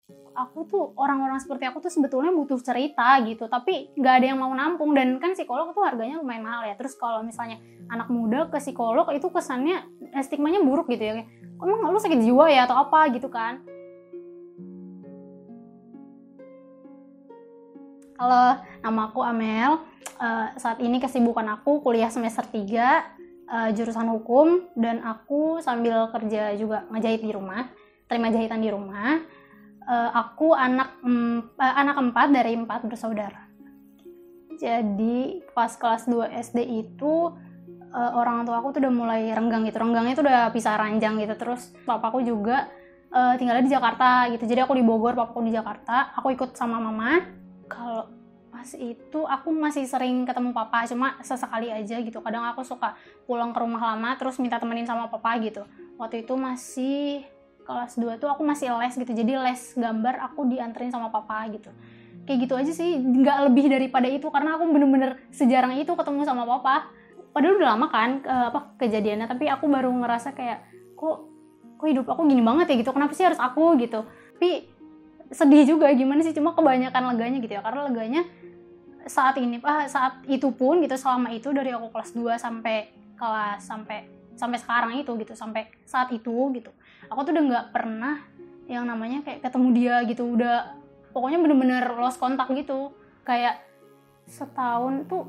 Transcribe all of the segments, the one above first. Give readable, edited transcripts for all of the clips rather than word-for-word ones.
Aku tuh, orang-orang seperti aku tuh sebetulnya butuh cerita gitu, tapi nggak ada yang mau nampung, dan kan psikolog tuh harganya lumayan mahal ya. Terus kalau misalnya anak muda ke psikolog itu kesannya stigmanya buruk gitu ya, emang lu sakit jiwa ya atau apa gitu kan. Halo, nama aku Amel. Saat ini kesibukan aku kuliah semester 3, jurusan hukum, dan aku sambil kerja juga ngejahit di rumah, terima jahitan di rumah. Aku anak 4 dari 4 bersaudara. Jadi pas kelas 2 SD itu orang tua aku tuh udah mulai renggang gitu. Renggangnya tuh udah pisah ranjang gitu. Terus papaku juga tinggalnya di Jakarta gitu. Jadi aku di Bogor, papaku di Jakarta. Aku ikut sama mama. Kalau pas itu aku masih sering ketemu papa, cuma sesekali aja gitu. Kadang aku suka pulang ke rumah lama terus minta temenin sama papa gitu. Waktu itu masih kelas 2 tuh aku masih les gitu, jadi les gambar aku dianterin sama papa gitu. Kayak gitu aja sih, nggak lebih daripada itu, karena aku bener-bener sejarang itu ketemu sama papa. Padahal udah lama kan kejadiannya, tapi aku baru ngerasa kayak kok hidup aku gini banget ya gitu, kenapa sih harus aku gitu. Tapi sedih juga gimana sih, cuma kebanyakan leganya gitu ya, karena leganya saat itu pun gitu, selama itu dari aku kelas 2 sampai sekarang itu gitu, sampai saat itu gitu, aku tuh udah nggak pernah yang namanya kayak ketemu dia gitu. Udah pokoknya bener-bener lost kontak gitu. Kayak setahun tuh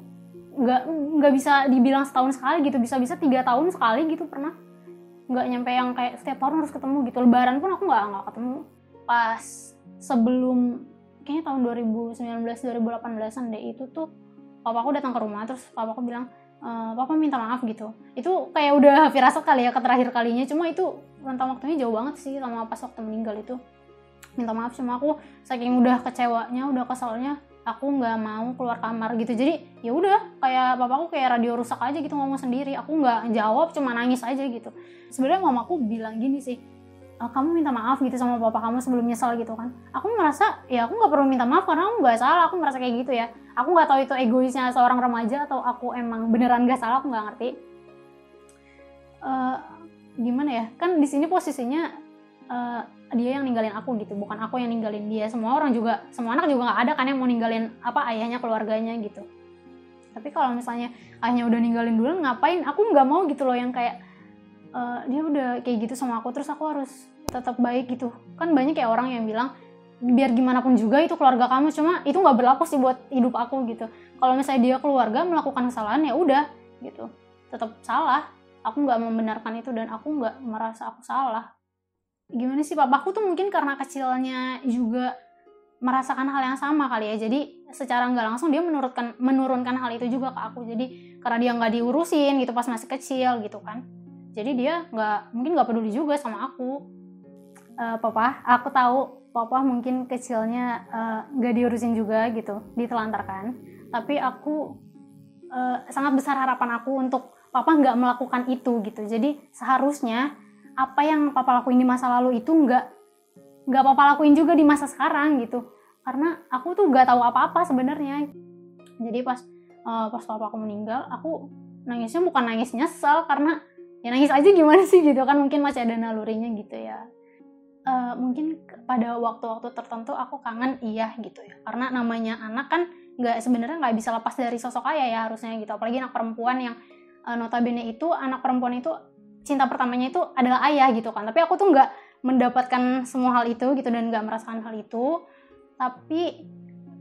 nggak bisa dibilang setahun sekali gitu, bisa-bisa 3 tahun sekali gitu pernah. Nggak nyampe yang kayak setiap tahun harus ketemu gitu. Lebaran pun aku nggak ketemu. Pas sebelum kayaknya tahun 2019-2018an deh, itu tuh papaku datang ke rumah, terus papaku bilang, papa minta maaf gitu. Itu kayak udah firasat kali ya, ke terakhir kalinya, cuma itu rentang waktunya jauh banget sih sama pas waktu meninggal itu. Minta maaf, cuma aku saking udah kecewanya, udah keselnya, aku nggak mau keluar kamar gitu. Jadi ya udah, kayak papaku kayak radio rusak aja gitu, ngomong sendiri. Aku nggak jawab, cuma nangis aja gitu. Sebenarnya mamaku bilang gini sih, kamu minta maaf gitu sama papa kamu sebelum nyesal gitu kan. Aku merasa ya aku nggak perlu minta maaf karena aku nggak salah. Aku merasa kayak gitu ya. Aku nggak tahu itu egoisnya seorang remaja atau aku emang beneran nggak salah, aku nggak ngerti. Gimana ya, kan di sini posisinya dia yang ninggalin aku gitu, bukan aku yang ninggalin dia. Semua anak juga nggak ada kan yang mau ninggalin ayahnya, keluarganya gitu. Tapi kalau misalnya ayahnya udah ninggalin dulu, ngapain? Aku nggak mau gitu loh yang kayak dia udah kayak gitu sama aku terus aku harus tetap baik gitu. Kan banyak kayak orang yang bilang biar gimana pun juga itu keluarga kamu, cuma itu nggak berlaku sih buat hidup aku gitu. Kalau misalnya dia keluarga melakukan kesalahan, ya udah gitu, tetap salah. Aku nggak membenarkan itu dan aku nggak merasa aku salah. Gimana sih, papaku tuh mungkin karena kecilnya juga merasakan hal yang sama kali ya, jadi secara nggak langsung dia menurunkan hal itu juga ke aku. Jadi karena dia nggak diurusin gitu pas masih kecil gitu kan, jadi dia mungkin nggak peduli juga sama aku. Papa, aku tahu papa mungkin kecilnya nggak diurusin juga gitu, ditelantarkan. Tapi aku sangat besar harapan aku untuk papa nggak melakukan itu gitu. Jadi seharusnya apa yang papa lakuin di masa lalu itu nggak papa lakuin juga di masa sekarang gitu. Karena aku tuh nggak tahu apa-apa sebenarnya. Jadi pas papa aku meninggal, aku nangisnya bukan nangis nyesel, karena ya nangis aja gimana sih gitu kan, mungkin masih ada nalurinya gitu ya. Mungkin pada waktu-waktu tertentu aku kangen, iya gitu ya, karena namanya anak kan sebenarnya nggak bisa lepas dari sosok ayah ya harusnya gitu. Apalagi anak perempuan yang notabene itu anak perempuan itu cinta pertamanya itu adalah ayah gitu kan. Tapi aku tuh nggak mendapatkan semua hal itu gitu dan nggak merasakan hal itu. Tapi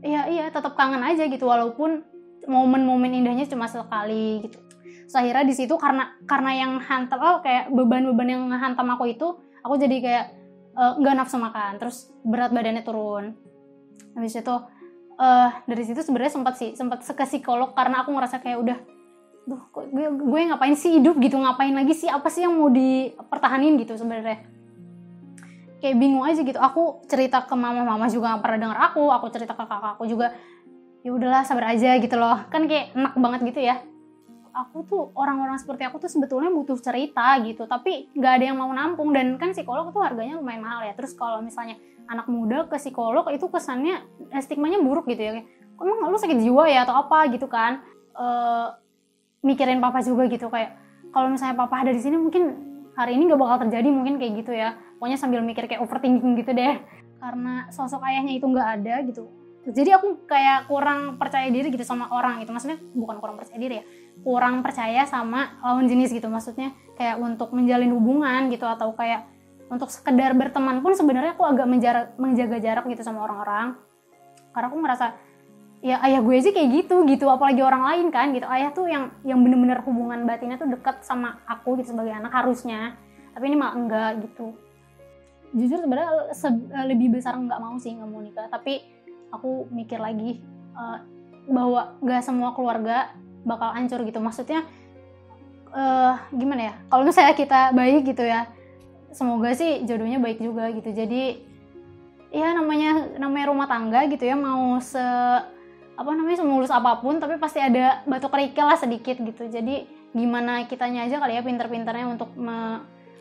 iya tetap kangen aja gitu, walaupun momen-momen indahnya cuma sekali gitu. So, akhirnya di situ karena yang hantam kayak beban-beban yang ngehantam aku itu, aku jadi kayak nggak nafsu makan, terus berat badannya turun. Habis itu dari situ sebenarnya sempat ke psikolog, karena aku ngerasa kayak udah, gue ngapain sih hidup gitu, ngapain lagi sih, apa sih yang mau dipertahanin gitu sebenarnya. Kayak bingung aja gitu. Aku cerita ke mama juga nggak pernah denger aku cerita ke kakak aku juga, ya udahlah sabar aja gitu loh, kan kayak enak banget gitu ya. Aku tuh, orang-orang seperti aku tuh sebetulnya butuh cerita gitu, tapi nggak ada yang mau nampung, dan kan psikolog tuh harganya lumayan mahal ya. Terus kalau misalnya anak muda ke psikolog itu kesannya stigmanya buruk gitu ya, emang lu sakit jiwa ya atau apa gitu kan. Mikirin papa juga gitu, kayak kalau misalnya papa ada di sini mungkin hari ini nggak bakal terjadi, mungkin kayak gitu ya. Pokoknya sambil mikir kayak overthinking gitu deh. karena sosok ayahnya itu nggak ada gitu. Jadi aku kayak kurang percaya diri gitu sama orang gitu. Maksudnya bukan kurang percaya diri ya, kurang percaya sama lawan jenis gitu. Maksudnya kayak untuk menjalin hubungan gitu, atau kayak untuk sekedar berteman pun sebenarnya aku agak menjaga jarak gitu sama orang-orang. Karena aku merasa ya ayah gue sih kayak gitu, apalagi orang lain kan gitu. Ayah tuh yang bener-bener hubungan batinnya tuh dekat sama aku gitu sebagai anak harusnya. Tapi ini malah enggak gitu. Jujur sebenarnya lebih besar nggak mau nikah, tapi aku mikir lagi bahwa nggak semua keluarga bakal hancur gitu. Maksudnya gimana ya, kalau misalnya kita baik gitu ya, semoga sih jodohnya baik juga gitu. Jadi ya namanya rumah tangga gitu ya, mau semulus apapun tapi pasti ada batu kerikil lah sedikit gitu. Jadi gimana kitanya aja kali ya pinter-pinternya untuk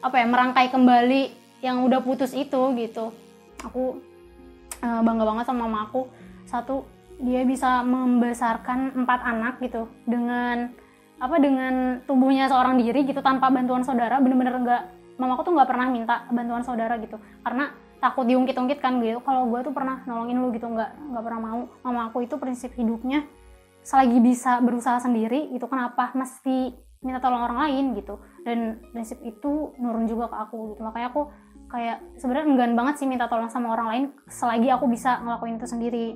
merangkai kembali yang udah putus itu gitu. Aku bangga banget sama mama aku. Satu, dia bisa membesarkan 4 anak gitu dengan tubuhnya seorang diri gitu, tanpa bantuan saudara. Bener-bener mama aku tuh nggak pernah minta bantuan saudara gitu, karena takut diungkit-ungkit kan gitu. Kalau gue tuh pernah nolongin lu gitu, nggak pernah mau. Mama aku itu prinsip hidupnya, selagi bisa berusaha sendiri itu kenapa mesti minta tolong orang lain gitu. Dan prinsip itu nurun juga ke aku gitu. Makanya aku kayak sebenarnya enggan banget sih minta tolong sama orang lain selagi aku bisa ngelakuin itu sendiri.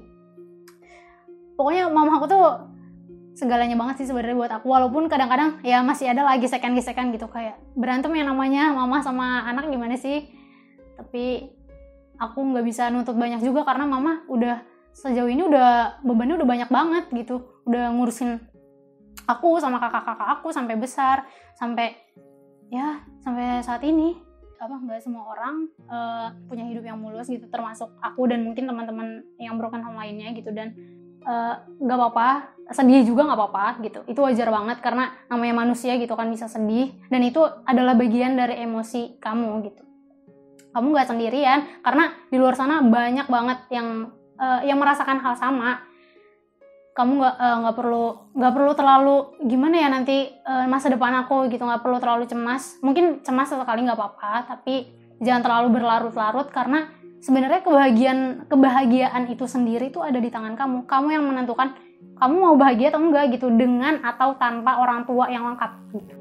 Pokoknya mama aku tuh segalanya banget sih sebenarnya buat aku, walaupun kadang-kadang ya masih ada lagi gesekan-gesekan gitu, kayak berantem yang namanya mama sama anak gimana sih. Tapi aku nggak bisa nuntut banyak juga karena mama udah sejauh ini bebannya udah banyak banget gitu, udah ngurusin aku sama kakak-kakak aku sampai besar, sampai saat ini. Nggak semua orang punya hidup yang mulus gitu, termasuk aku dan mungkin teman-teman yang broken home lainnya gitu. Dan nggak apa-apa, sedih juga nggak apa-apa gitu, itu wajar banget karena namanya manusia gitu kan, bisa sedih, dan itu adalah bagian dari emosi kamu gitu. Kamu nggak sendirian, karena di luar sana banyak banget yang merasakan hal sama. Kamu nggak perlu terlalu gimana ya nanti masa depan aku gitu, nggak perlu terlalu cemas. Mungkin cemas sesekali nggak apa-apa, tapi jangan terlalu berlarut-larut, karena sebenarnya kebahagiaan itu sendiri tuh ada di tangan kamu yang menentukan kamu mau bahagia atau enggak gitu, dengan atau tanpa orang tua yang lengkap gitu.